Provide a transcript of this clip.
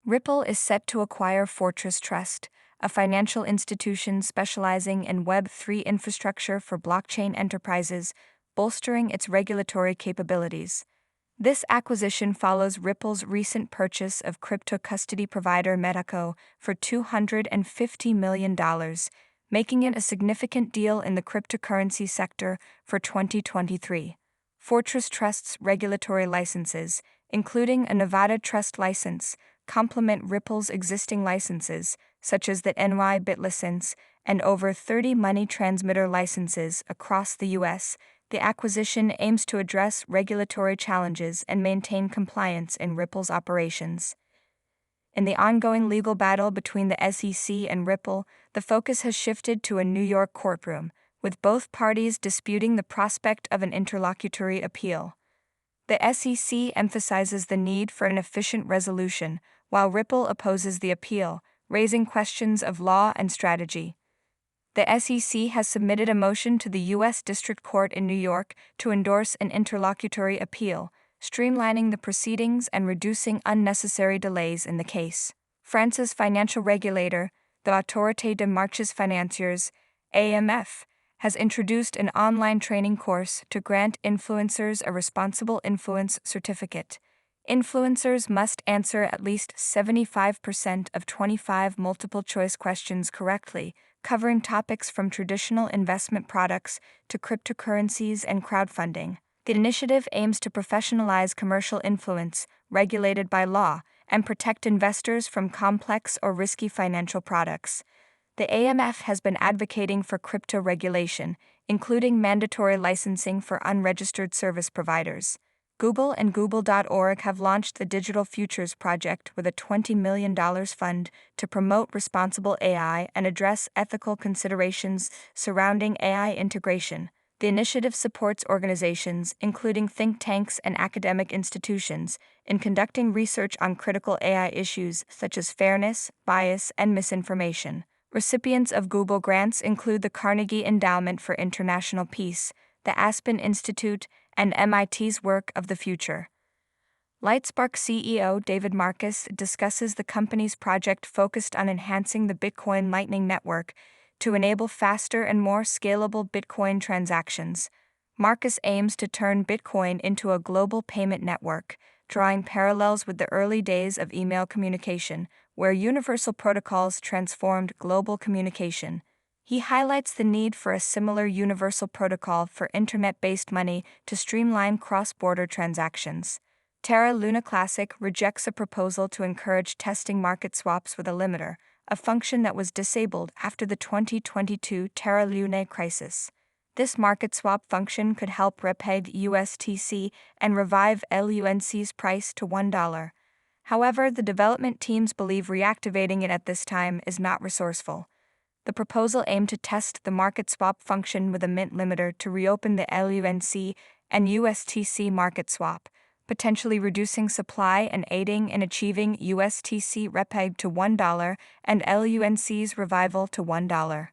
Ripple is set to acquire Fortress Trust, a financial institution specializing in Web3 infrastructure for blockchain enterprises, bolstering its regulatory capabilities. This acquisition follows Ripple's recent purchase of crypto custody provider Metaco for $250 million, making it a significant deal in the cryptocurrency sector for 2023. Fortress Trust's regulatory licenses, including a Nevada trust license, complement Ripple's existing licenses, such as the NY BIT license, and over 30 money transmitter licenses across the U.S. The acquisition aims to address regulatory challenges and maintain compliance in Ripple's operations. In the ongoing legal battle between the SEC and Ripple, the focus has shifted to a New York courtroom, with both parties disputing the prospect of an interlocutory appeal. The SEC emphasizes the need for an efficient resolution, while Ripple opposes the appeal, raising questions of law and strategy. The SEC has submitted a motion to the U.S. District Court in New York to endorse an interlocutory appeal, streamlining the proceedings and reducing unnecessary delays in the case. France's financial regulator, the Autorité des Marchés Financiers, AMF, has introduced an online training course to grant influencers a responsible influence certificate. Influencers must answer at least 75% of 25 multiple-choice questions correctly, covering topics from traditional investment products to cryptocurrencies and crowdfunding. The initiative aims to professionalize commercial influence, regulated by law, and protect investors from complex or risky financial products. The AMF has been advocating for crypto regulation, including mandatory licensing for unregistered service providers. Google and Google.org have launched the Digital Futures Project with a $20 million fund to promote responsible AI and address ethical considerations surrounding AI integration. The initiative supports organizations, including think tanks and academic institutions, in conducting research on critical AI issues such as fairness, bias, and misinformation. Recipients of Google grants include the Carnegie Endowment for International Peace, the Aspen Institute, and MIT's Work of the Future. Lightspark CEO David Marcus discusses the company's project focused on enhancing the Bitcoin Lightning Network to enable faster and more scalable Bitcoin transactions. Marcus aims to turn Bitcoin into a global payment network, drawing parallels with the early days of email communication, where universal protocols transformed global communication. He highlights the need for a similar universal protocol for internet-based money to streamline cross-border transactions. Terra Luna Classic rejects a proposal to encourage testing market swaps with a limiter, a function that was disabled after the 2022 Terra Luna crisis. This market swap function could help repeg USTC and revive LUNC's price to $1. However, the development teams believe reactivating it at this time is not resourceful. The proposal aimed to test the market swap function with a mint limiter to reopen the LUNC and USTC market swap, potentially reducing supply and aiding in achieving USTC repeg to $1 and LUNC's revival to $1.